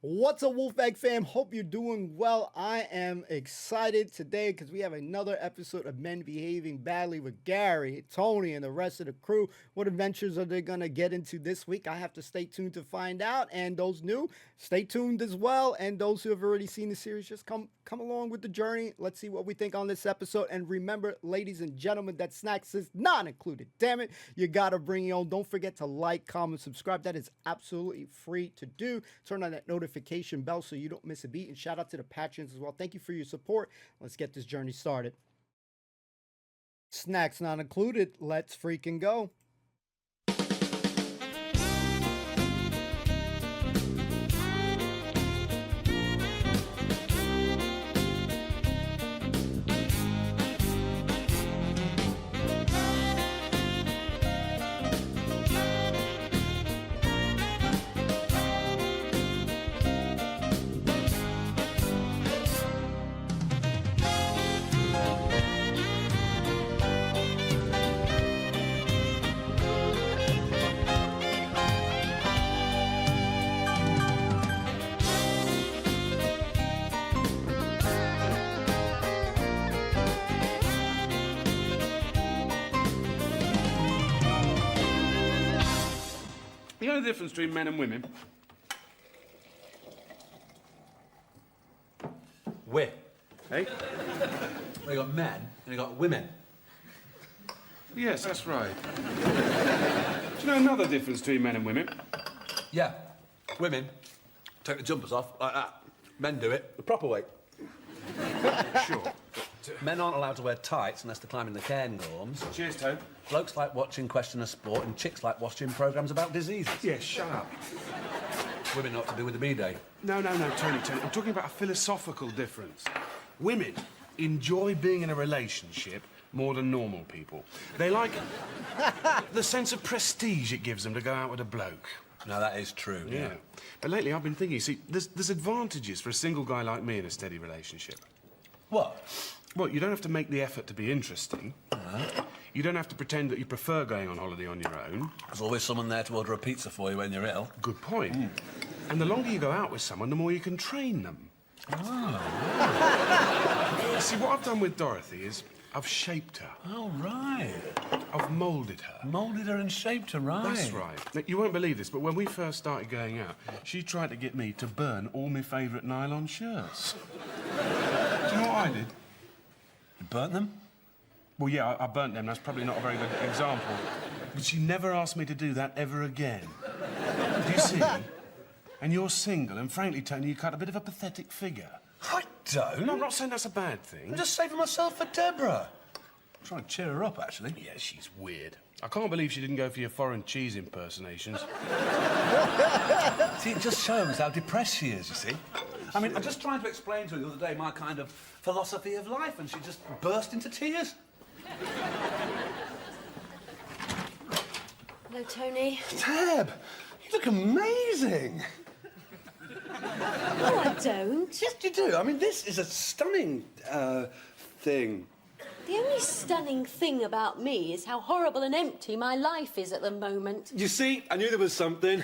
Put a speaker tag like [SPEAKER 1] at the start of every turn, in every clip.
[SPEAKER 1] What's up, Wolfpack fam? Hope you're doing well. I am excited today because we have another episode of Men Behaving Badly with Gary, Tony, and the rest of the crew. What adventures are they going to get into this week? I have to stay tuned to find out. And those new, stay tuned as well. And those who have already seen the series, just come along with the journey. Let's see what we think on this episode. And remember, ladies and gentlemen, that snacks is not included. Damn it, you got to bring your own. Don't forget to like, comment, subscribe. That is absolutely free to do. Turn on that notification bell so you don't miss a beat, and shout out to the patrons as well. Thank you for your support. Let's get this journey started. Snacks not included. Let's freaking go.
[SPEAKER 2] The only difference between men and women...
[SPEAKER 3] We're.
[SPEAKER 2] Hey?
[SPEAKER 3] Well, you got men and you got women.
[SPEAKER 2] Yes, that's right. Do you know another difference between men and women?
[SPEAKER 3] Yeah. Women take the jumpers off like that. Men do it the proper way.
[SPEAKER 2] Sure.
[SPEAKER 3] Men aren't allowed to wear tights unless they're climbing the cairn gorms.
[SPEAKER 2] Cheers, Tone.
[SPEAKER 3] Blokes like watching Question of Sport and chicks like watching programmes about diseases.
[SPEAKER 2] Yeah, shut up.
[SPEAKER 3] Women know what to do with the B-Day.
[SPEAKER 2] No, Tony. I'm talking about a philosophical difference. Women enjoy being in a relationship more than normal people. They like the sense of prestige it gives them to go out with a bloke.
[SPEAKER 3] No, that is true, yeah.
[SPEAKER 2] But lately I've been thinking, see, there's advantages for a single guy like me in a steady relationship.
[SPEAKER 3] What?
[SPEAKER 2] Well, you don't have to make the effort to be interesting. You don't have to pretend that you prefer going on holiday on your own.
[SPEAKER 3] There's always someone there to order a pizza for you when you're ill.
[SPEAKER 2] Good point. And the longer you go out with someone, the more you can train them.
[SPEAKER 3] Oh.
[SPEAKER 2] See, what I've done with Dorothy is I've shaped her.
[SPEAKER 3] Oh, right.
[SPEAKER 2] I've moulded her.
[SPEAKER 3] Moulded her and shaped her, right.
[SPEAKER 2] That's right. Now, you won't believe this, but when we first started going out, she tried to get me to burn all my favourite nylon shirts. Do you know what I did?
[SPEAKER 3] You burnt them?
[SPEAKER 2] Well, yeah, I burnt them. That's probably not a very good example. But she never asked me to do that ever again. Do you see? And you're single, and frankly, Tony, you cut a bit of a pathetic figure.
[SPEAKER 3] I don't.
[SPEAKER 2] No, I'm not saying that's a bad thing.
[SPEAKER 3] I'm just saving myself for Deborah. I'm trying to cheer her up, actually.
[SPEAKER 2] Yeah, she's weird. I can't believe she didn't go for your foreign cheese impersonations.
[SPEAKER 3] See, it just shows how depressed she is, you see. I mean, I just tried to explain to her the other day my kind of philosophy of life, and she just burst into tears.
[SPEAKER 4] Hello, Tony.
[SPEAKER 3] Deb, you look amazing.
[SPEAKER 4] No, I don't.
[SPEAKER 3] Yes, you do. I mean, this is a stunning, thing.
[SPEAKER 4] The only stunning thing about me is how horrible and empty my life is at the moment.
[SPEAKER 3] You see, I knew there was something.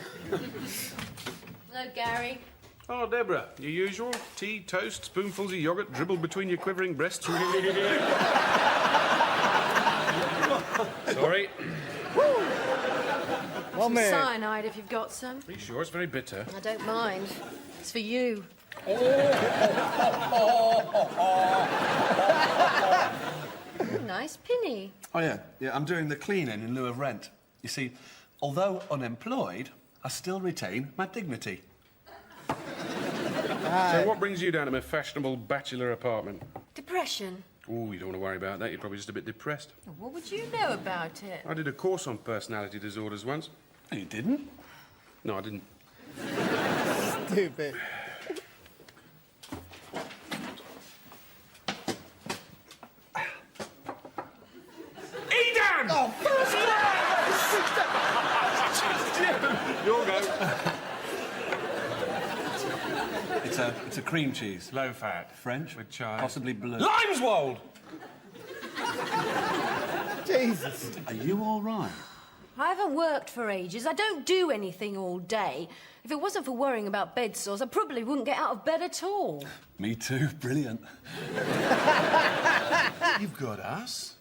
[SPEAKER 4] Hello, Gary.
[SPEAKER 2] Oh, Deborah, your usual? Tea, toast, spoonfuls of yoghurt dribbled between your quivering breasts. Sorry.
[SPEAKER 1] Well, man.
[SPEAKER 4] Cyanide, if you've got some.
[SPEAKER 2] Are you sure? It's very bitter.
[SPEAKER 4] I don't mind. It's for you. Nice pinny.
[SPEAKER 3] Oh, yeah. Yeah, I'm doing the cleaning in lieu of rent. You see, although unemployed, I still retain my dignity.
[SPEAKER 2] So what brings you down to my fashionable bachelor apartment?
[SPEAKER 4] Depression.
[SPEAKER 2] Oh, you don't want to worry about that. You're probably just a bit depressed.
[SPEAKER 4] What would you know about it?
[SPEAKER 2] I did a course on personality disorders once.
[SPEAKER 3] No, you didn't.
[SPEAKER 2] No, I didn't.
[SPEAKER 1] Stupid.
[SPEAKER 2] Eden!
[SPEAKER 3] Oh, first class!
[SPEAKER 2] Your go.
[SPEAKER 3] It's a cream cheese.
[SPEAKER 2] Low fat.
[SPEAKER 3] French.
[SPEAKER 2] With chive.
[SPEAKER 3] Possibly blue.
[SPEAKER 2] Limeswold!
[SPEAKER 1] Jesus.
[SPEAKER 3] Are you all right?
[SPEAKER 4] I haven't worked for ages. I don't do anything all day. If it wasn't for worrying about bed sores, I probably wouldn't get out of bed at all.
[SPEAKER 3] Me too. Brilliant.
[SPEAKER 2] You've got us.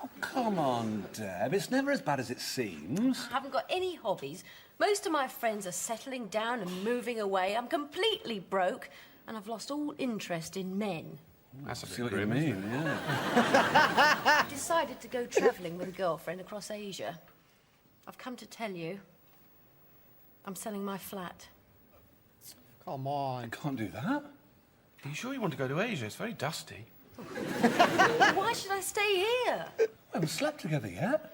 [SPEAKER 3] Oh, come on, Deb. It's never as bad as it seems.
[SPEAKER 4] I haven't got any hobbies. Most of my friends are settling down and moving away. I'm completely broke, and I've lost all interest in men.
[SPEAKER 2] That's a
[SPEAKER 3] See
[SPEAKER 2] bit
[SPEAKER 3] what you
[SPEAKER 2] grim, isn't
[SPEAKER 3] mean,
[SPEAKER 2] it?
[SPEAKER 3] yeah.
[SPEAKER 4] I decided to go travelling with a girlfriend across Asia. I've come to tell you, I'm selling my flat.
[SPEAKER 1] Come on.
[SPEAKER 3] I can't do that.
[SPEAKER 2] Are you sure you want to go to Asia? It's very dusty.
[SPEAKER 4] Why should I stay here?
[SPEAKER 3] We haven't slept together yet.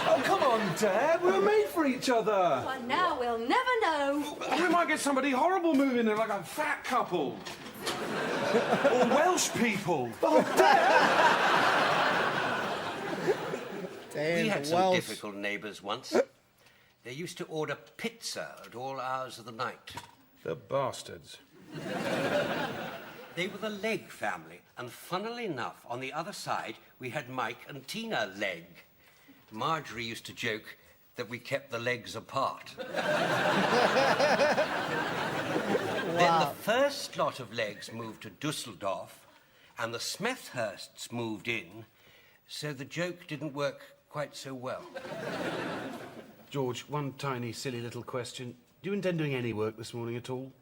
[SPEAKER 3] Oh, come on, Deb. We were made for each other.
[SPEAKER 4] Well, now we'll never know.
[SPEAKER 2] We might get somebody horrible moving there, like a fat couple. Or Welsh people.
[SPEAKER 1] Damn,
[SPEAKER 5] We had
[SPEAKER 1] the
[SPEAKER 5] some
[SPEAKER 1] Welsh.
[SPEAKER 5] difficult neighbours once. They used to order pizza at all hours of the night.
[SPEAKER 2] The bastards.
[SPEAKER 5] They were the Legg family, and funnily enough, on the other side, we had Mike and Tina Legg. Marjorie used to joke that we kept the legs apart. Then the first lot of Leggs moved to Dusseldorf, and the Smethursts moved in, so the joke didn't work quite so well.
[SPEAKER 2] George, one tiny, silly little question. Do you intend doing any work this morning at all?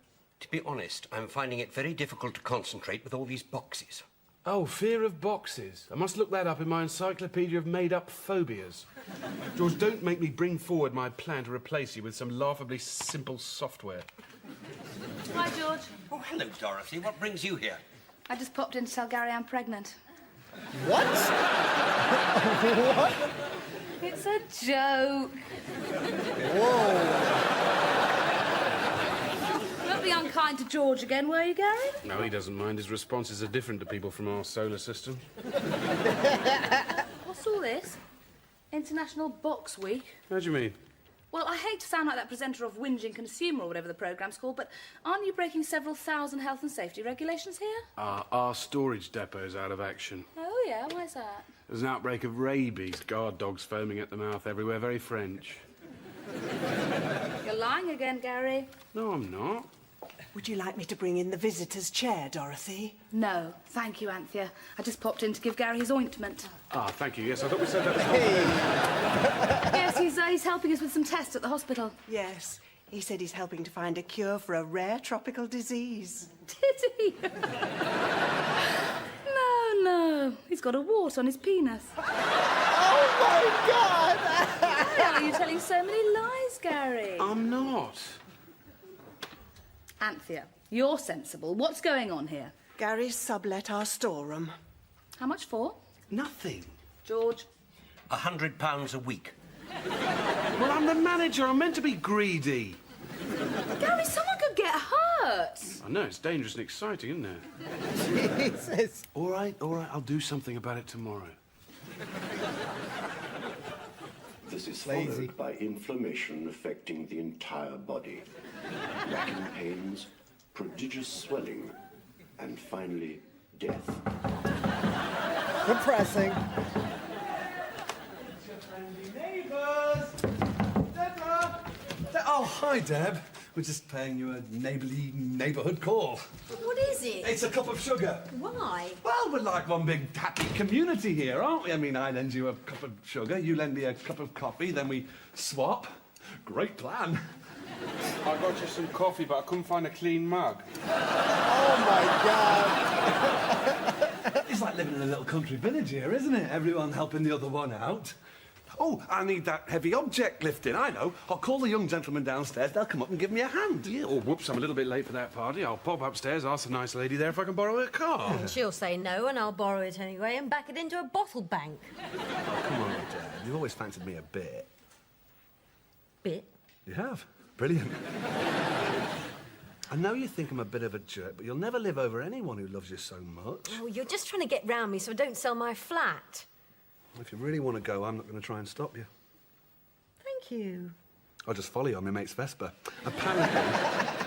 [SPEAKER 5] To be honest, I'm finding it very difficult to concentrate with all these boxes.
[SPEAKER 2] Oh, fear of boxes. I must look that up in my encyclopedia of made-up phobias. George, don't make me bring forward my plan to replace you with some laughably simple software.
[SPEAKER 6] Hi, George.
[SPEAKER 5] Oh, hello, Dorothy. What brings you here?
[SPEAKER 6] I just popped in to tell Gary I'm pregnant.
[SPEAKER 1] What? What?
[SPEAKER 6] It's a joke.
[SPEAKER 1] Whoa.
[SPEAKER 6] Don't be unkind to George again, were you, Gary?
[SPEAKER 2] No, he doesn't mind. His responses are different to people from our solar system.
[SPEAKER 6] What's all this? International Box Week?
[SPEAKER 2] How do you mean?
[SPEAKER 6] Well, I hate to sound like that presenter of Whinging Consumer or whatever the programme's called, but aren't you breaking several thousand health and safety regulations here?
[SPEAKER 2] Our storage depot's out of action.
[SPEAKER 6] Oh, yeah, why's that?
[SPEAKER 2] There's an outbreak of rabies. Guard dogs foaming at the mouth everywhere. Very French.
[SPEAKER 6] You're lying again, Gary.
[SPEAKER 2] No, I'm not.
[SPEAKER 7] Would you like me to bring in the visitor's chair, Dorothy?
[SPEAKER 6] No, thank you, Anthea. I just popped in to give Gary his ointment.
[SPEAKER 2] Ah, thank you. Yes, I thought we said that before.
[SPEAKER 6] Yes, he's helping us with some tests at the hospital.
[SPEAKER 7] Yes. He said he's helping to find a cure for a rare tropical disease.
[SPEAKER 6] Did he? No. He's got a wart on his penis.
[SPEAKER 1] Oh, my God.
[SPEAKER 6] Why are you telling so many lies, Gary?
[SPEAKER 2] I'm not.
[SPEAKER 6] Anthea, you're sensible. What's going on here?
[SPEAKER 7] Gary's sublet our storeroom.
[SPEAKER 6] How much for?
[SPEAKER 2] Nothing.
[SPEAKER 6] George?
[SPEAKER 5] £100 a week.
[SPEAKER 2] Well, I'm the manager. I'm meant to be greedy.
[SPEAKER 6] Gary, someone could get hurt.
[SPEAKER 2] I know, it's dangerous and exciting, isn't it?
[SPEAKER 1] Jesus.
[SPEAKER 2] All right. I'll do something about it tomorrow.
[SPEAKER 8] This is
[SPEAKER 1] Lazy.
[SPEAKER 8] followed by inflammation affecting the entire body, racking pains, prodigious swelling, and finally, death.
[SPEAKER 1] Depressing.
[SPEAKER 3] Neighbours! Deborah! Oh, hi, Deb. We're just paying you a neighbourly neighbourhood call.
[SPEAKER 4] What is it?
[SPEAKER 3] It's a cup of sugar.
[SPEAKER 4] Why?
[SPEAKER 3] Well, we're like one big happy community here, aren't we? I mean, I lend you a cup of sugar, you lend me a cup of coffee, then we swap. Great plan.
[SPEAKER 2] I got you some coffee, but I couldn't find a clean mug.
[SPEAKER 1] Oh, my God.
[SPEAKER 3] It's like living in a little country village here, isn't it? Everyone helping the other one out. Oh, I need that heavy object lifting, I know. I'll call the young gentlemen downstairs, they'll come up and give me a hand.
[SPEAKER 2] Yeah, oh, whoops, I'm a little bit late for that party. I'll pop upstairs, ask the nice lady there if I can borrow her car.
[SPEAKER 4] And she'll say no, and I'll borrow it anyway and back it into a bottle bank.
[SPEAKER 3] Oh, come on, Deb. You've always fancied me a bit.
[SPEAKER 4] Bit?
[SPEAKER 3] You have? Brilliant. I know you think I'm a bit of a jerk, but you'll never live over anyone who loves you so much.
[SPEAKER 4] Oh, you're just trying to get round me so I don't sell my flat.
[SPEAKER 3] If you really want to go, I'm not going to try and stop you.
[SPEAKER 4] Thank you.
[SPEAKER 3] I'll just follow you on my mate's Vespa. Apparently,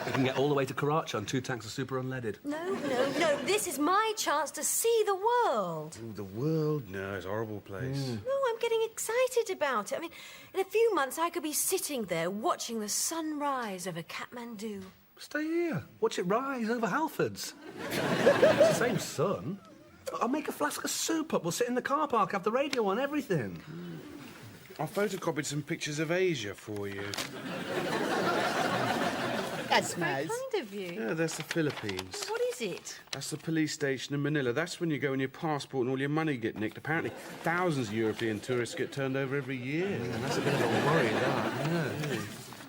[SPEAKER 3] You can get all the way to Karachi on 2 tanks of super unleaded.
[SPEAKER 4] No. This is my chance to see the world.
[SPEAKER 2] Ooh, the world? No, it's a horrible place.
[SPEAKER 4] No, I'm getting excited about it. I mean, in a few months, I could be sitting there watching the sunrise over Kathmandu.
[SPEAKER 3] Stay here. Watch it rise over Halfords. It's the same sun. I'll make a flask of soup up. We'll sit in the car park, have the radio on, everything.
[SPEAKER 2] I photocopied some pictures of Asia for you.
[SPEAKER 1] That's nice.
[SPEAKER 4] Very kind of you.
[SPEAKER 2] Yeah, that's the Philippines.
[SPEAKER 4] What is it?
[SPEAKER 2] That's the police station in Manila. That's when you go and your passport and all your money get nicked. Apparently, thousands of European tourists get turned over every year.
[SPEAKER 3] Yeah, that's a bit of a worry, that. Yeah.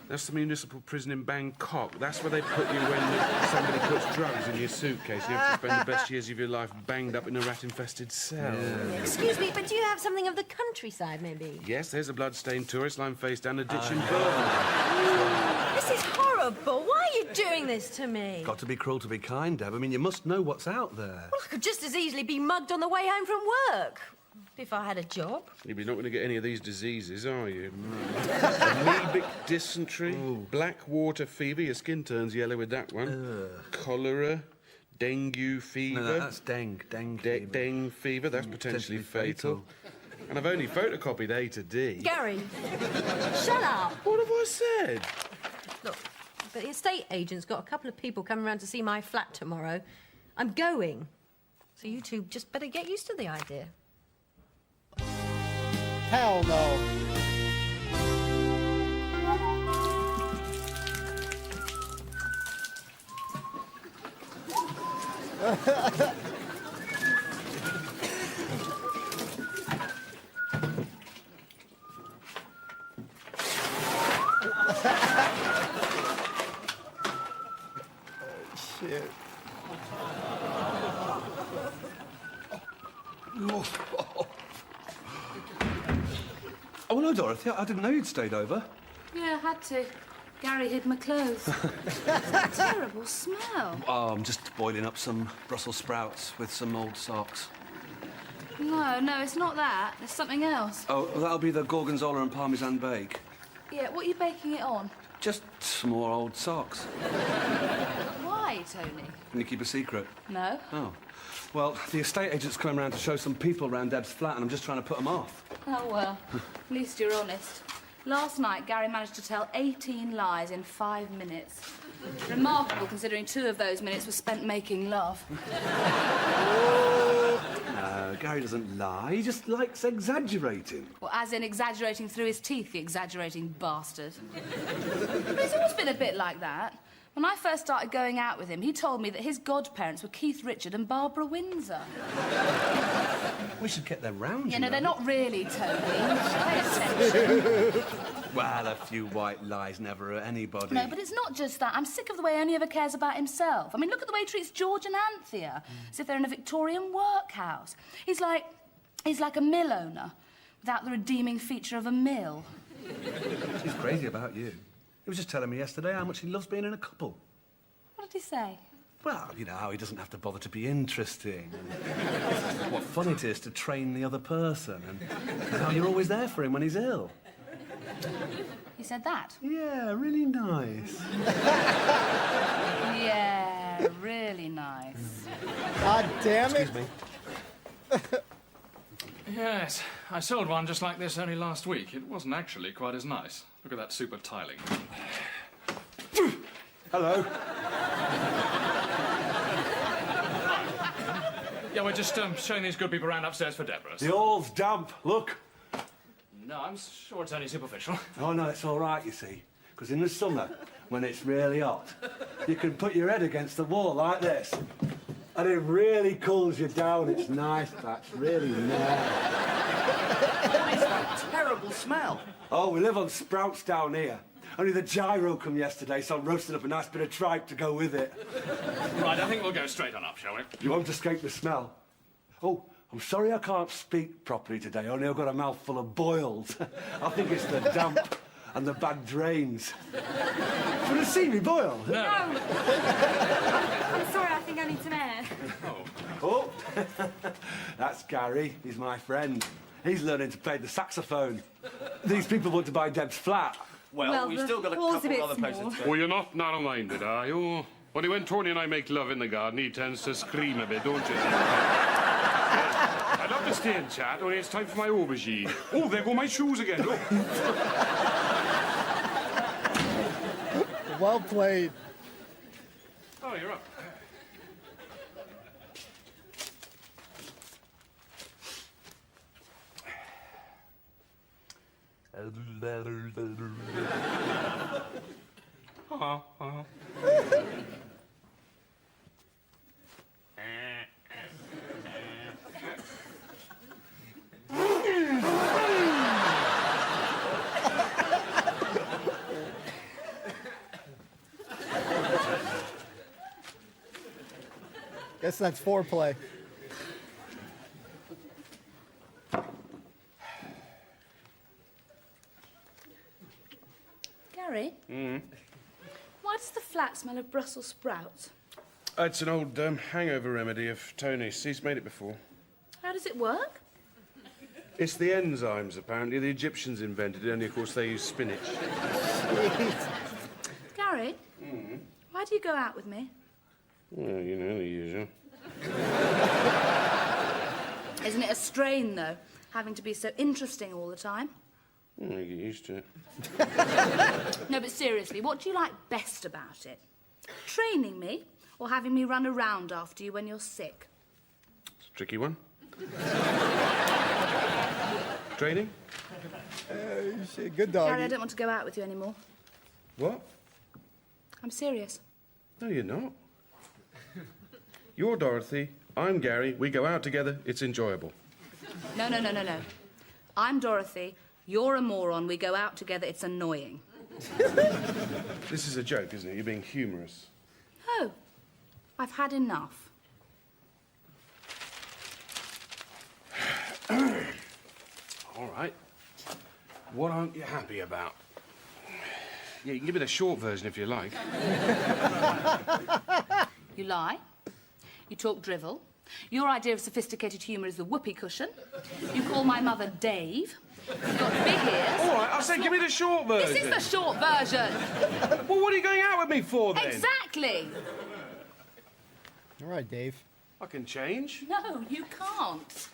[SPEAKER 2] That's the municipal prison in Bangkok. That's where they put you when somebody puts drugs in your suitcase and you have to spend the best years of your life banged up in a rat-infested cell.
[SPEAKER 3] Yeah.
[SPEAKER 4] Excuse me, but do you have something of the countryside, maybe?
[SPEAKER 2] Yes, there's a blood-stained tourist line face down the ditch in Burma.
[SPEAKER 4] This is horrible. Why are you doing this to me?
[SPEAKER 3] Got to be cruel to be kind, Deb. I mean, you must know what's out there.
[SPEAKER 4] Well, I could just as easily be mugged on the way home from work. If I had a job.
[SPEAKER 2] You're not going to get any of these diseases, are you? Amoebic dysentery, black water fever, your skin turns yellow with that one. Cholera, dengue fever.
[SPEAKER 3] No, that's dengue. Fever.
[SPEAKER 2] Dengue fever, that's potentially fatal. And I've only photocopied A to D.
[SPEAKER 4] Gary, shut up.
[SPEAKER 2] What have I said?
[SPEAKER 4] Look, but the estate agent's got a couple of people coming around to see my flat tomorrow. I'm going. So you two just better get used to the idea.
[SPEAKER 1] Hell no. Shit.
[SPEAKER 3] Oh, no, Dorothy, I didn't know you'd stayed over.
[SPEAKER 6] Yeah, I had to. Gary hid my clothes. It's a terrible smell.
[SPEAKER 3] Oh, I'm just boiling up some Brussels sprouts with some old socks.
[SPEAKER 6] No, it's not that. There's something else.
[SPEAKER 3] Oh, well, that'll be the gorgonzola and parmesan bake.
[SPEAKER 6] Yeah, what are you baking it on?
[SPEAKER 3] Just some more old socks.
[SPEAKER 6] Why, Tony?
[SPEAKER 3] Can you keep a secret?
[SPEAKER 6] No.
[SPEAKER 3] Oh. Well, the estate agent's coming round to show some people around Deb's flat, and I'm just trying to put them off.
[SPEAKER 6] Oh, well, at least you're honest. Last night, Gary managed to tell 18 lies in 5 minutes. Remarkable, considering 2 of those minutes were spent making love.
[SPEAKER 3] No, Gary doesn't lie. He just likes exaggerating.
[SPEAKER 6] Well, as in exaggerating through his teeth, the exaggerating bastard. But he's always been a bit like that. When I first started going out with him, he told me that his godparents were Keith Richard and Barbara Windsor.
[SPEAKER 3] We should get them round,
[SPEAKER 6] Yeah, no, they're not really, Tony. Pay attention.
[SPEAKER 3] Well, a few white lies never hurt anybody.
[SPEAKER 6] No, but it's not just that. I'm sick of the way Ernie ever cares about himself. I mean, look at the way he treats George and Anthea, as if they're in a Victorian workhouse. He's like a mill owner, without the redeeming feature of a mill.
[SPEAKER 3] He's crazy about you. He was just telling me yesterday how much he loves being in a couple.
[SPEAKER 6] What did he say?
[SPEAKER 3] Well, you know, how he doesn't have to bother to be interesting. And what fun it is to train the other person. And how you're always there for him when he's ill.
[SPEAKER 6] He said that?
[SPEAKER 3] Yeah, really nice.
[SPEAKER 6] Yeah, really nice.
[SPEAKER 1] God damn it.
[SPEAKER 3] Excuse me.
[SPEAKER 9] Yes, I sold one just like this only last week. It wasn't actually quite as nice. Look at that super tiling.
[SPEAKER 3] Hello.
[SPEAKER 9] Yeah, we're just showing these good people around upstairs for Deborah.
[SPEAKER 3] The hall's damp. Look.
[SPEAKER 9] No, I'm sure it's only superficial.
[SPEAKER 3] Oh, no, it's all right, you see. Because in the summer, when it's really hot, you can put your head against the wall like this. And it really cools you down. It's nice, that's really nice.
[SPEAKER 5] What is that terrible smell?
[SPEAKER 3] Oh, we live on sprouts down here. Only the gyro come yesterday, so I'm roasting up a nice bit of tripe to go with it.
[SPEAKER 9] Right, I think we'll go straight on up, shall we?
[SPEAKER 3] You won't escape the smell. Oh, I'm sorry I can't speak properly today, only I've got a mouthful of boils. I think it's the damp and the bad drains. Do you want to see me boil?
[SPEAKER 9] No.
[SPEAKER 10] I'm sorry, I think I need some air.
[SPEAKER 3] Oh, that's Gary. He's my friend. He's learning to play the saxophone. These people want to buy Deb's flat.
[SPEAKER 11] Well, we've still got a couple of other places to go.
[SPEAKER 2] Well, you're not narrow-minded, are you? Only when Tony and I make love in the garden, he tends to scream a bit, don't you? I'd love to stay and chat, only it's time for my aubergine. Oh, there go my shoes again, look.
[SPEAKER 1] Well played.
[SPEAKER 2] Oh, you're up.
[SPEAKER 1] Guess that's foreplay.
[SPEAKER 6] Gary? Why does the flat smell of Brussels sprouts?
[SPEAKER 2] It's an old hangover remedy of Tony's. He's made it before.
[SPEAKER 6] How does it work?
[SPEAKER 2] It's the enzymes, apparently. The Egyptians invented it, only, of course, they use spinach.
[SPEAKER 6] Gary? Why do you go out with me?
[SPEAKER 2] Well, you know, the usual.
[SPEAKER 6] Isn't it a strain, though, having to be so interesting all the time?
[SPEAKER 2] Well, you get used to it.
[SPEAKER 6] No, but seriously, what do you like best about it? Training me or having me run around after you when you're sick?
[SPEAKER 2] It's a tricky one. Training?
[SPEAKER 1] Shit, good dog.
[SPEAKER 6] Gary, I don't want to go out with you anymore.
[SPEAKER 2] What?
[SPEAKER 6] I'm serious.
[SPEAKER 2] No, you're not. You're Dorothy, I'm Gary, we go out together, it's enjoyable.
[SPEAKER 6] No. I'm Dorothy, you're a moron, we go out together, it's annoying.
[SPEAKER 2] This is a joke, isn't it? You're being humorous.
[SPEAKER 6] No, I've had enough.
[SPEAKER 2] All right. What aren't you happy about? Yeah, you can give me the short version if you like.
[SPEAKER 6] You lie. You talk drivel. Your idea of sophisticated humour is the whoopee cushion. You call my mother Dave. You've got big ears.
[SPEAKER 2] All right, I said give me the short version.
[SPEAKER 6] This is the short version.
[SPEAKER 2] Well, what are you going out with me for, then?
[SPEAKER 6] Exactly.
[SPEAKER 1] All right, Dave.
[SPEAKER 2] I can change.
[SPEAKER 6] No, you can't.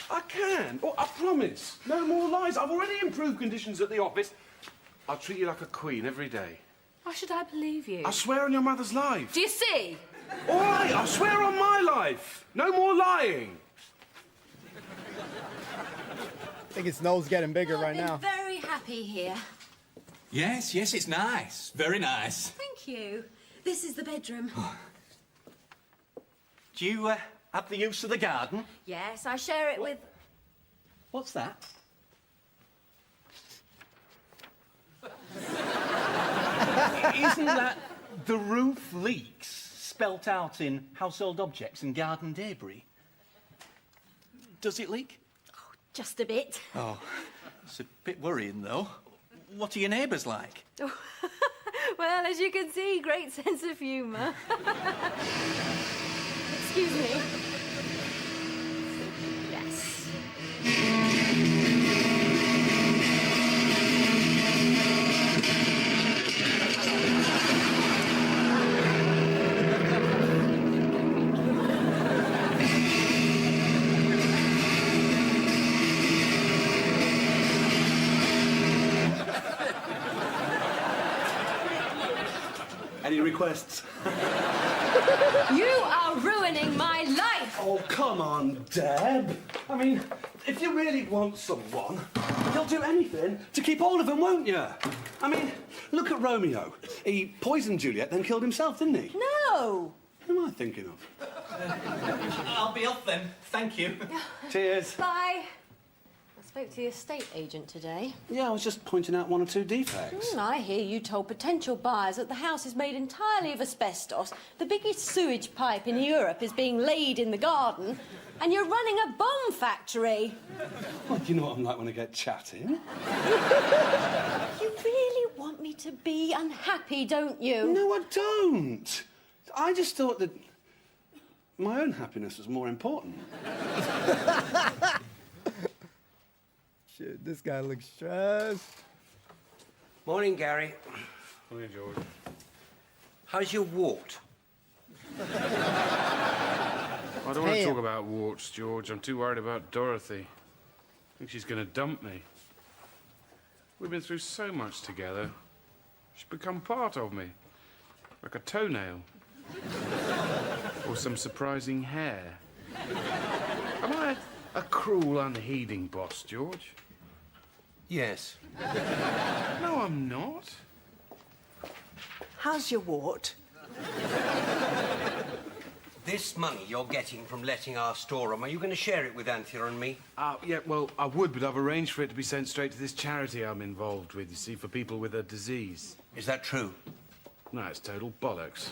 [SPEAKER 2] I can. Oh, I promise. No more lies. I've already improved conditions at the office. I'll treat you like a queen every day.
[SPEAKER 6] Why should I believe you?
[SPEAKER 2] I swear on your mother's life.
[SPEAKER 6] Do you see?
[SPEAKER 2] All right, I swear on my life. No more lying.
[SPEAKER 1] I think his nose getting bigger right now.
[SPEAKER 4] I'm very happy here.
[SPEAKER 11] Yes, it's nice. Very nice.
[SPEAKER 4] Thank you. This is the bedroom.
[SPEAKER 11] Do you have the use of the garden?
[SPEAKER 4] Yes, I share it with...
[SPEAKER 11] What's that? Isn't that the roof leaks spelt out in household objects and garden debris? Does it leak?
[SPEAKER 4] Oh, just a bit.
[SPEAKER 11] Oh, it's a bit worrying, though. What are your neighbours like?
[SPEAKER 4] Well, as you can see, great sense of humour. Excuse me. Yes.
[SPEAKER 3] Any requests?
[SPEAKER 4] You are ruining my life!
[SPEAKER 3] Oh, come on, Deb. I mean, if you really want someone, you'll do anything to keep hold of them, won't you? I mean, look at Romeo. He poisoned Juliet, then killed himself, didn't he?
[SPEAKER 4] No!
[SPEAKER 3] Who am I thinking of?
[SPEAKER 11] I'll be off then. Thank you.
[SPEAKER 3] Cheers.
[SPEAKER 4] Bye. I spoke to the estate agent today.
[SPEAKER 3] Yeah, I was just pointing out one or two defects.
[SPEAKER 4] I hear you told potential buyers that the house is made entirely of asbestos, the biggest sewage pipe in Europe is being laid in the garden, and you're running a bomb factory.
[SPEAKER 3] Well, you know what I'm like when I get chatting.
[SPEAKER 4] You really want me to be unhappy, don't you?
[SPEAKER 3] No, I don't. I just thought that my own happiness was more important.
[SPEAKER 1] Shit, this guy looks stressed.
[SPEAKER 5] Morning, Gary.
[SPEAKER 2] Morning, George.
[SPEAKER 5] How's your wart?
[SPEAKER 2] I don't want to talk about warts, George. I'm too worried about Dorothy. I think she's going to dump me. We've been through so much together. She's become part of me. Like a toenail. Or some surprising hair. Am I a cruel, unheeding boss, George?
[SPEAKER 5] Yes.
[SPEAKER 2] No, I'm not.
[SPEAKER 7] How's your wart?
[SPEAKER 5] This money you're getting from letting our store on, are you going to share it with Anthea and me?
[SPEAKER 2] Yeah, well, I would, but I've arranged for it to be sent straight to this charity I'm involved with, you see, for people with a disease.
[SPEAKER 5] Is that true?
[SPEAKER 2] No, it's total bollocks.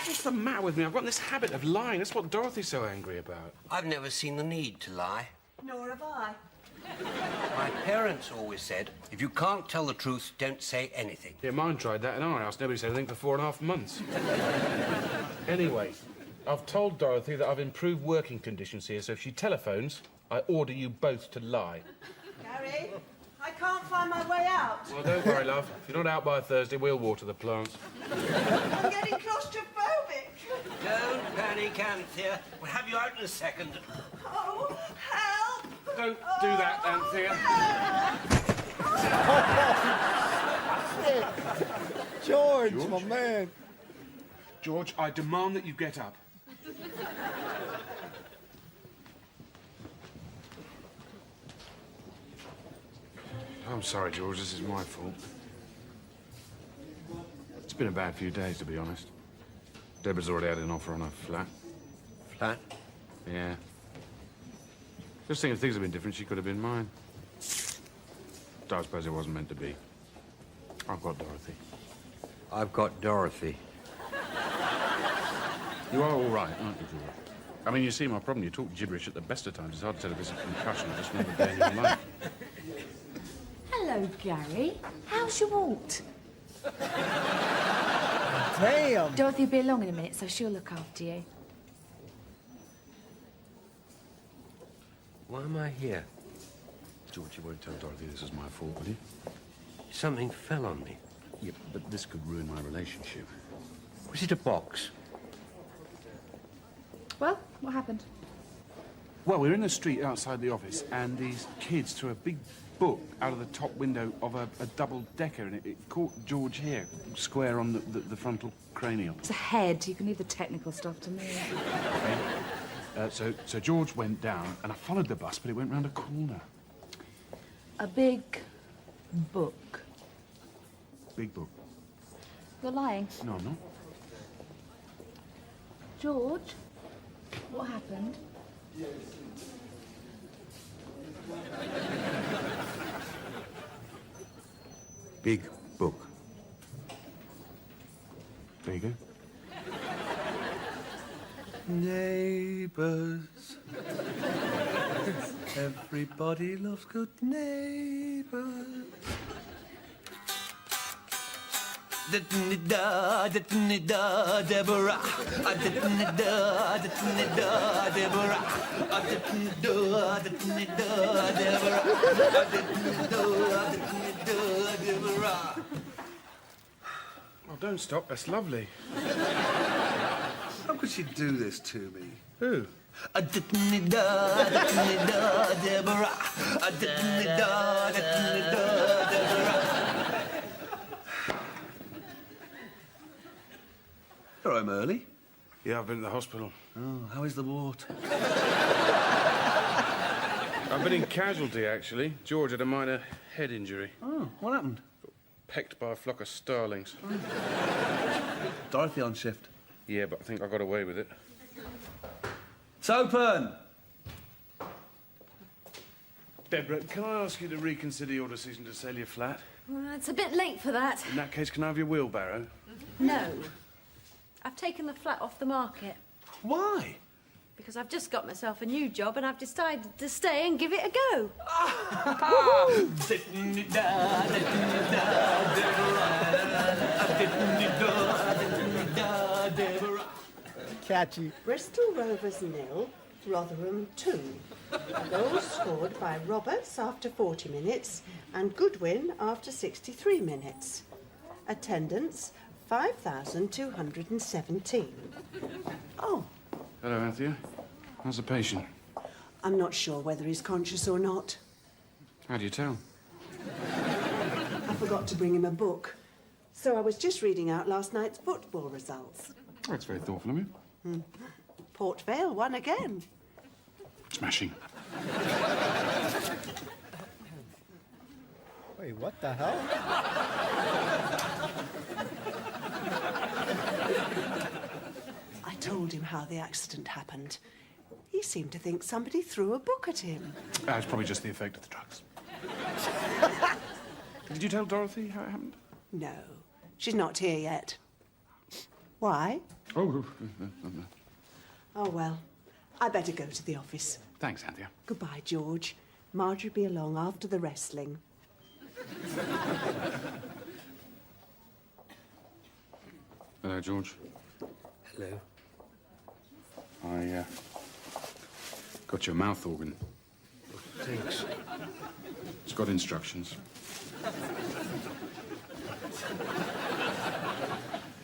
[SPEAKER 2] What's the matter with me? I've got this habit of lying. That's what Dorothy's so angry about.
[SPEAKER 5] I've never seen the need to lie.
[SPEAKER 7] Nor have I.
[SPEAKER 5] My parents always said, if you can't tell the truth, don't say anything.
[SPEAKER 2] Yeah, mine tried that in our house. Nobody said anything for 4.5 months. Anyway, I've told Dorothy that I've improved working conditions here, so if she telephones, I order you both to lie.
[SPEAKER 7] Gary, I can't find my way out.
[SPEAKER 2] Well, don't worry, love. If you're not out by Thursday, we'll water the plants.
[SPEAKER 7] I'm getting claustrophobic.
[SPEAKER 5] Don't panic, Anthea. We'll have you out in a second.
[SPEAKER 7] Oh, help!
[SPEAKER 2] Don't do that, Anthea.
[SPEAKER 1] George, my man.
[SPEAKER 2] George, I demand that you get up. I'm sorry, George. This is my fault. It's been a bad few days, to be honest. Deborah's already had an offer on her flat.
[SPEAKER 5] Flat?
[SPEAKER 2] Yeah. Just think if things had been different, she could have been mine. I suppose it wasn't meant to be. I've got Dorothy.
[SPEAKER 5] I've got Dorothy.
[SPEAKER 2] You are all right, aren't you, George? I mean, you see my problem. You talk gibberish at the best of times. It's hard to tell if it's a concussion or just another day in your life.
[SPEAKER 6] Hello, Gary. How's your wart?
[SPEAKER 1] Damn.
[SPEAKER 6] Dorothy will be along in a minute, so she'll look after you.
[SPEAKER 5] Why am I here?
[SPEAKER 2] George, you won't tell Dorothy this is my fault, will you?
[SPEAKER 5] Something fell on me.
[SPEAKER 2] Yeah, but this could ruin my relationship.
[SPEAKER 5] Was it a box?
[SPEAKER 6] Well, what happened?
[SPEAKER 2] Well, we were in the street outside the office, and these kids threw a big book out of the top window of a double-decker, and it caught George here, square on the frontal cranial.
[SPEAKER 6] It's a head. You can leave the technical stuff to me.
[SPEAKER 2] Okay. So George went down, and I followed the bus, but it went round a corner.
[SPEAKER 6] A big book.
[SPEAKER 2] Big book.
[SPEAKER 6] You're lying.
[SPEAKER 2] No, I'm not.
[SPEAKER 6] George, what happened?
[SPEAKER 5] Big book.
[SPEAKER 2] There you go.
[SPEAKER 3] Neighbours. Everybody loves good neighbours. Da-da-da, da-da-da, Deborah. Da-da-da, da-da-da, Deborah. Da-da-da, da-da-da, Deborah. Da-da-da, da-da-da, Deborah.
[SPEAKER 2] Oh, don't stop. That's lovely.
[SPEAKER 3] How could she do this to me?
[SPEAKER 2] Who?
[SPEAKER 3] Da-da-da, da-da-da, Deborah. Da-da-da, da-da-da, Deborah. All right, I'm early.
[SPEAKER 2] Yeah, I've been to the hospital.
[SPEAKER 3] Oh, how is the wart?
[SPEAKER 2] I've been in casualty, actually. George had a minor head injury.
[SPEAKER 3] Oh, what happened?
[SPEAKER 2] Pecked by a flock of starlings.
[SPEAKER 3] Dorothy on shift.
[SPEAKER 2] Yeah, but I think I got away with it.
[SPEAKER 3] It's open!
[SPEAKER 2] Deborah, can I ask you to reconsider your decision to sell your flat?
[SPEAKER 4] Well, it's a bit late for that.
[SPEAKER 2] In that case, can I have your wheelbarrow?
[SPEAKER 4] No. I've taken the flat off the market.
[SPEAKER 3] Why?
[SPEAKER 4] Because I've just got myself a new job and I've decided to stay and give it a go.
[SPEAKER 1] Catchy.
[SPEAKER 7] Bristol Rovers 0, Rotherham 2. A goal was scored by Roberts after 40 minutes and Goodwin after 63 minutes. Attendance, 5,217. Oh,
[SPEAKER 2] Hello, Anthea. How's the patient?
[SPEAKER 7] I'm not sure whether he's conscious or not.
[SPEAKER 2] How do you tell?
[SPEAKER 7] I forgot to bring him a book. So I was just reading out last night's football results.
[SPEAKER 2] Oh, that's very thoughtful of you.
[SPEAKER 7] Port Vale won again.
[SPEAKER 2] Smashing.
[SPEAKER 1] Wait, what the hell?
[SPEAKER 7] I told him how the accident happened. He seemed to think somebody threw a book at him.
[SPEAKER 2] It's probably just the effect of the drugs. Did you tell Dorothy how it happened?
[SPEAKER 7] No, she's not here yet. Why?
[SPEAKER 2] Oh,
[SPEAKER 7] Oh, well, I better go to the office.
[SPEAKER 2] thanks, Anthea.
[SPEAKER 7] Goodbye, George. Marjorie be along after the wrestling.
[SPEAKER 2] Hello, George.
[SPEAKER 5] Hello.
[SPEAKER 2] I got your mouth organ.
[SPEAKER 5] Thanks.
[SPEAKER 2] It's got instructions.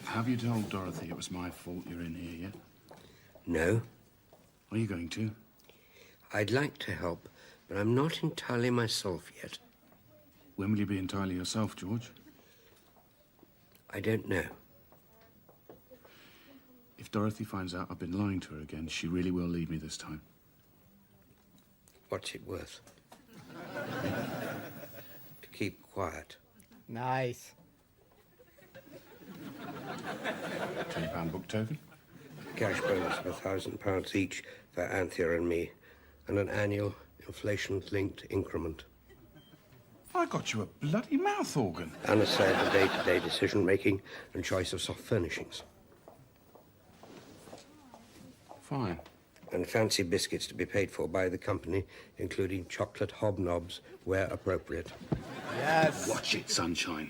[SPEAKER 2] Have you told Dorothy it was my fault you're in here yet?
[SPEAKER 5] No.
[SPEAKER 2] Are you going to?
[SPEAKER 5] I'd like to help, but I'm not entirely myself yet.
[SPEAKER 2] When will you be entirely yourself, George?
[SPEAKER 5] I don't know.
[SPEAKER 2] If Dorothy finds out I've been lying to her again, she really will leave me this time.
[SPEAKER 5] What's it worth? To keep quiet.
[SPEAKER 1] Nice.
[SPEAKER 2] £10 book token?
[SPEAKER 5] Cash bonus of £1,000 each for Anthea and me, and an annual inflation-linked increment.
[SPEAKER 2] I got you a bloody mouth organ.
[SPEAKER 5] And a say for day-to-day decision-making and choice of soft furnishings.
[SPEAKER 2] Fine.
[SPEAKER 5] And fancy biscuits to be paid for by the company, including chocolate hobnobs where appropriate.
[SPEAKER 1] Yes.
[SPEAKER 2] Watch it, sunshine.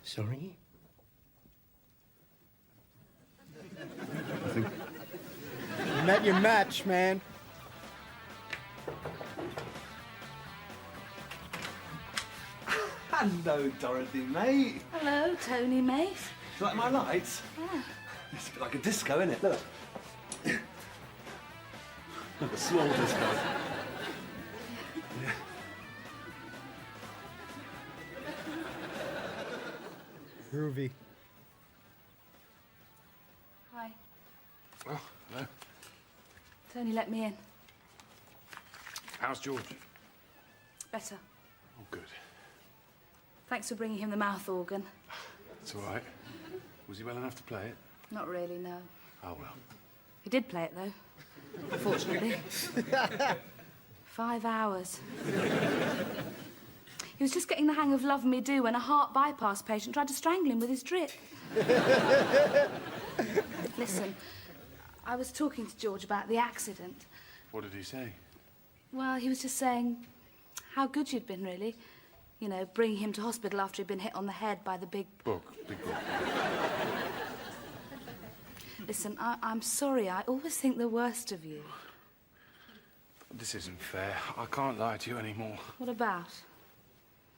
[SPEAKER 5] Sorry?
[SPEAKER 2] Nothing.
[SPEAKER 1] You met your match, man.
[SPEAKER 3] Hello, Dorothy, mate.
[SPEAKER 6] Hello, Tony, mate.
[SPEAKER 3] Do you like my lights?
[SPEAKER 6] Yeah.
[SPEAKER 3] It's a bit like a disco, isn't it? Look. Look, a small disco. Yeah.
[SPEAKER 1] Groovy.
[SPEAKER 6] Hi.
[SPEAKER 2] Oh, hello.
[SPEAKER 6] Tony let me in.
[SPEAKER 2] How's George?
[SPEAKER 6] Better.
[SPEAKER 2] Oh, good.
[SPEAKER 6] Thanks for bringing him the mouth organ.
[SPEAKER 2] It's all right. Was he well enough to play it?
[SPEAKER 6] Not really, no.
[SPEAKER 2] Oh, well.
[SPEAKER 6] He did play it, though. Unfortunately. 5 hours. He was just getting the hang of Love Me Do when a heart bypass patient tried to strangle him with his drip. Listen, I was talking to George about the accident.
[SPEAKER 2] What did he say?
[SPEAKER 6] Well, he was just saying how good you'd been, really. You know, bringing him to hospital after he'd been hit on the head by the big
[SPEAKER 2] Big book.
[SPEAKER 6] Listen, I'm sorry. I always think the worst of you.
[SPEAKER 2] This isn't fair. I can't lie to you anymore.
[SPEAKER 6] What about?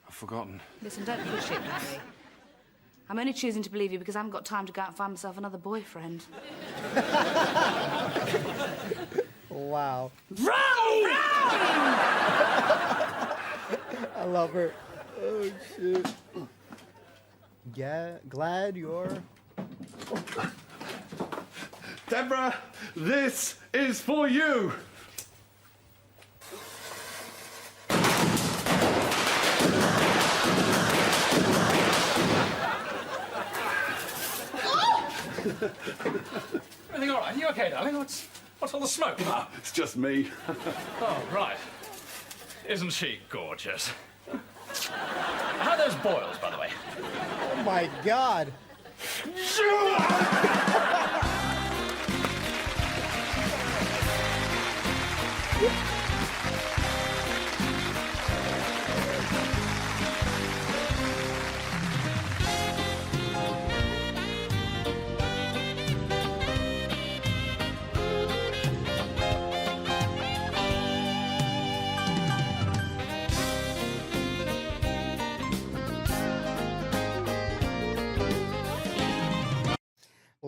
[SPEAKER 2] I've forgotten.
[SPEAKER 6] Listen, don't push it, Harry. I'm only choosing to believe you because I haven't got time to go out and find myself another boyfriend.
[SPEAKER 1] Wow.
[SPEAKER 6] Right!
[SPEAKER 1] I love her. Oh, shit. Yeah, glad you're...
[SPEAKER 3] Deborah, this is for you.
[SPEAKER 9] Everything all right? You okay, darling? What's all the smoke?
[SPEAKER 3] Ah, it's just me.
[SPEAKER 9] Oh, right. Isn't she gorgeous? How are those boils, by the way?
[SPEAKER 1] Oh, my God.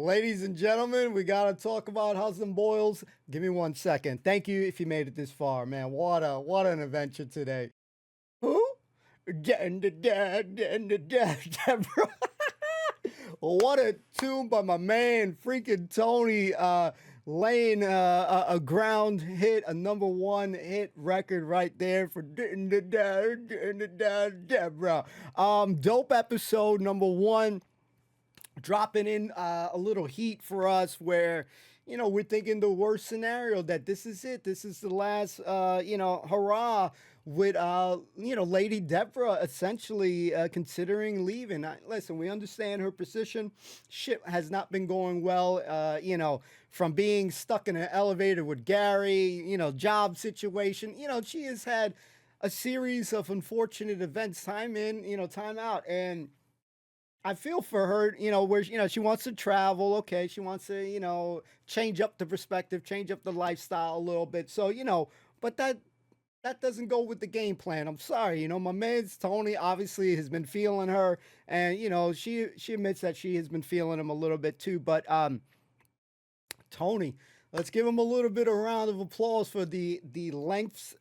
[SPEAKER 1] Ladies and gentlemen, we got to talk about Husband Boils. Give me 1 second. Thank you if you made it this far, man. What an adventure today. Who? Deborah. What a tune by my man, freaking Tony, laying a ground hit, a #1 hit record right there for Deborah. Dope episode #1, dropping in a little heat for us where, you know, we're thinking the worst scenario, that this is it. This is the last, hurrah with, Lady Deborah essentially considering leaving. Listen, we understand her position. Shit has not been going well, from being stuck in an elevator with Gary, job situation. She has had a series of unfortunate events, time in, time out. And I feel for her, where, she wants to travel. Okay. She wants to, change up the perspective, change up the lifestyle a little bit. So, but that doesn't go with the game plan. I'm sorry. My man's Tony obviously has been feeling her, and, she admits that she has been feeling him a little bit too. But, Tony, let's give him a little bit of round of applause for the lengths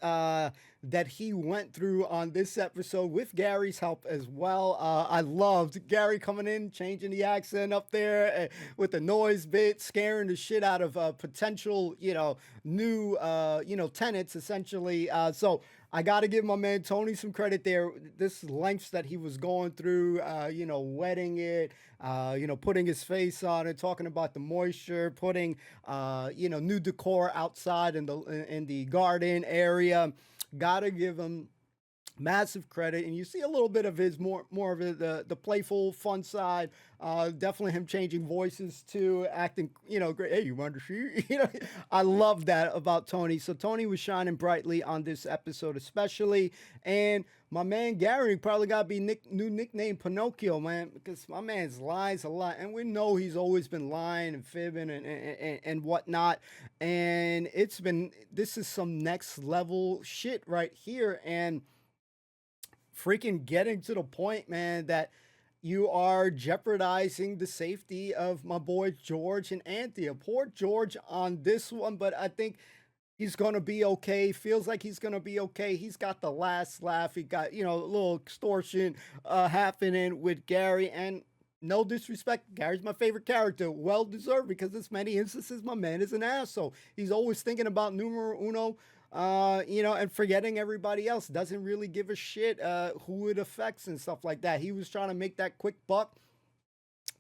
[SPEAKER 1] that he went through on this episode with Gary's help as well. I loved Gary coming in, changing the accent up there with the noise bit, scaring the shit out of potential, new, tenants essentially. So I got to give my man Tony some credit there. This lengths that he was going through, wetting it, putting his face on it, talking about the moisture, putting, new decor outside in the garden area. Gotta give him massive credit, and you see a little bit of his more of the playful, fun side. Definitely him changing voices too, acting, great. Hey, you want to see? I love that about Tony. So Tony was shining brightly on this episode, especially, and my man Gary probably got to be new nickname Pinocchio, man, because my man's lies a lot, and we know he's always been lying and fibbing and whatnot. And this is some next level shit right here, and freaking getting to the point, man, that you are jeopardizing the safety of my boy George and Anthea. Poor George on this one, but I think he's going to be okay. Feels like he's going to be okay. He's got the last laugh. He got, a little extortion happening with Gary. And no disrespect, Gary's my favorite character. Well deserved, because there's many instances my man is an asshole. He's always thinking about numero uno, and forgetting everybody else. Doesn't really give a shit who it affects and stuff like that. He was trying to make that quick buck.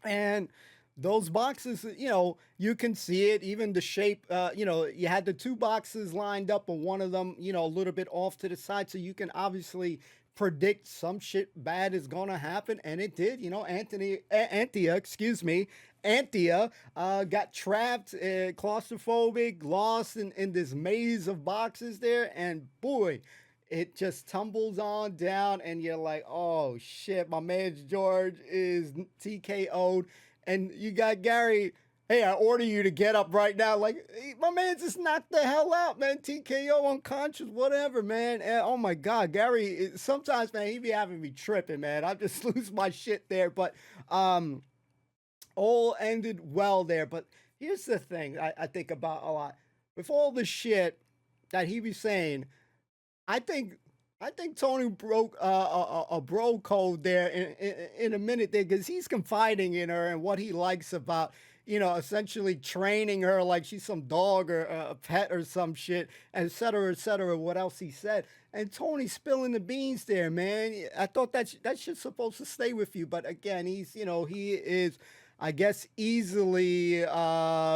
[SPEAKER 1] And those boxes, you can see it, even the shape, you had the two boxes lined up, and one of them, a little bit off to the side. So you can obviously predict some shit bad is going to happen. And it did, Anthea got trapped, claustrophobic, lost in this maze of boxes there. And boy, it just tumbles on down, and you're like, oh shit, my man George is TKO'd. And you got Gary, hey, I order you to get up right now. Like, my man just knocked the hell out, man. TKO, unconscious, whatever, man. And, oh, my God, Gary, sometimes, man, he be having me tripping, man. I just lose my shit there. But all ended well there. But here's the thing I think about a lot. With all the shit that he be saying, I think Tony broke a bro code there in a minute there, because he's confiding in her and what he likes about, essentially training her like she's some dog or a pet or some shit, et cetera, what else he said. And Tony spilling the beans there, man. I thought that shit's supposed to stay with you. But again, he is, I guess, easily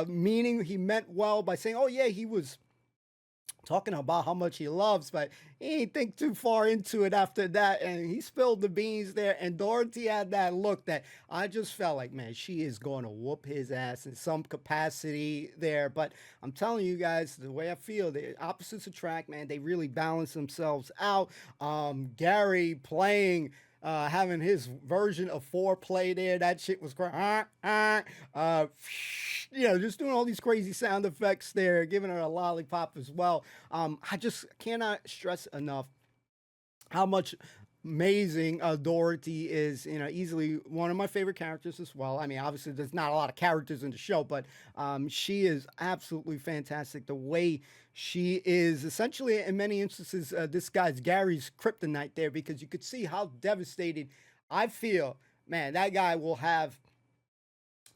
[SPEAKER 1] meaning he meant well by saying, oh, yeah, he was talking about how much he loves, but he didn't think too far into it after that, and he spilled the beans there. And Dorothy had that look that I just felt like, man, she is going to whoop his ass in some capacity there. But I'm telling you guys, the way I feel, the opposites attract, man. They really balance themselves out. Gary playing, having his version of foreplay there. That shit was great. Just doing all these crazy sound effects there, giving her a lollipop as well. I just cannot stress enough how much amazing Dorothy is, easily one of my favorite characters as well. I mean, obviously, there's not a lot of characters in the show, but she is absolutely fantastic. The way she is essentially, in many instances, this guy's Gary's kryptonite there, because you could see how devastated I feel. Man, that guy will have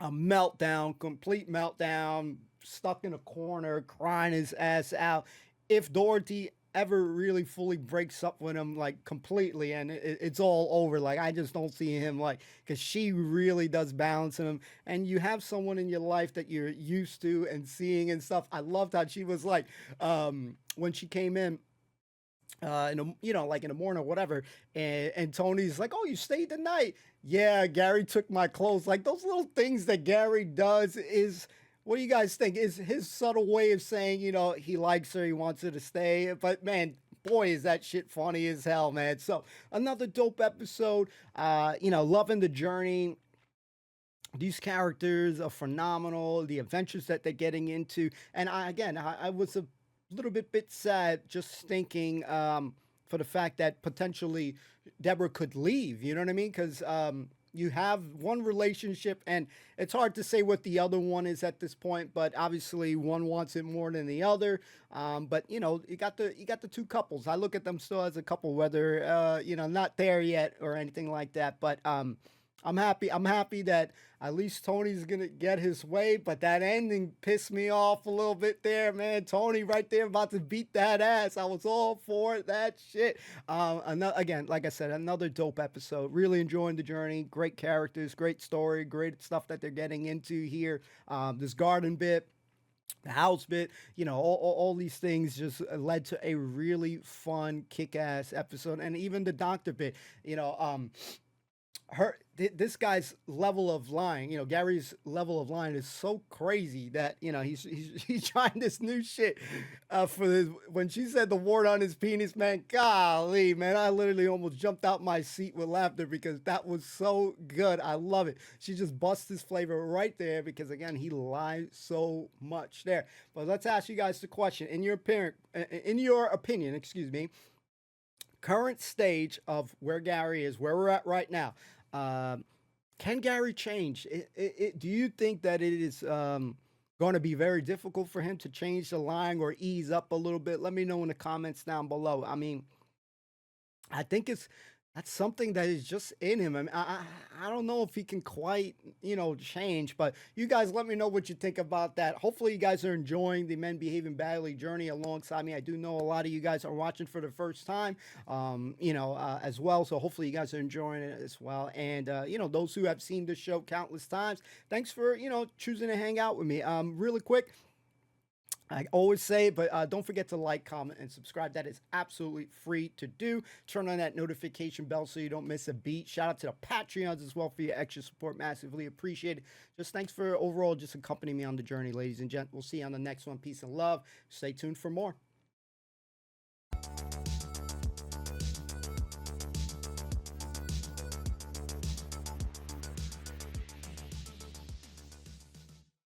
[SPEAKER 1] a meltdown, complete meltdown, stuck in a corner, crying his ass out. If Dorothy ever really fully breaks up with him, like, completely, and it's all over, like, I just don't see him, like, because she really does balance him, and you have someone in your life that you're used to and seeing and stuff. I loved how she was like, when she came in, like in the morning or whatever, and Tony's like, "Oh, you stayed the night?" Yeah, Gary took my clothes. Like, those little things that Gary does is, what do you guys think? Is his subtle way of saying, he likes her, he wants her to stay. But man, boy, is that shit funny as hell, man. So another dope episode. Loving the journey. These characters are phenomenal. The adventures that they're getting into, and I was a little bit sad just thinking for the fact that potentially Deborah could leave. You know what I mean? Because you have one relationship, and it's hard to say what the other one is at this point. But obviously, one wants it more than the other. But you got the two couples. I look at them still as a couple, whether not there yet or anything like that. But I'm happy. I'm happy that at least Tony's gonna get his way. But that ending pissed me off a little bit there, man. Tony right there about to beat that ass. I was all for that shit. Again, like I said, another dope episode. Really enjoying the journey. Great characters, great story, great stuff that they're getting into here. This garden bit, the house bit, all these things just led to a really fun, kick-ass episode. And even the doctor bit, this guy's level of lying, Gary's level of lying is so crazy that, he's trying this new shit for this. When she said the wart on his penis, man, golly, man, I literally almost jumped out my seat with laughter because that was so good. I love it. She just busts his flavor right there because, again, he lies so much there. But let's ask you guys the question. In your opinion, excuse me, current stage of where Gary is, where we're at right now, can Gary change? Do you think that it is going to be very difficult for him to change the lying or ease up a little bit? Let me know in the comments down below. I mean, I think that's something that is just in him. I mean, I don't know if he can quite, change, but you guys let me know what you think about that. Hopefully you guys are enjoying the Men Behaving Badly journey alongside me. I do know a lot of you guys are watching for the first time, as well. So hopefully you guys are enjoying it as well. And, those who have seen this show countless times, thanks for, choosing to hang out with me. Really quick, I always say, but don't forget to like, comment, and subscribe. That is absolutely free to do. Turn on that notification bell so you don't miss a beat. Shout out to the Patreons as well for your extra support. Massively appreciated. Just thanks for overall just accompanying me on the journey, ladies and gents. We'll see you on the next one. Peace and love. Stay tuned for more.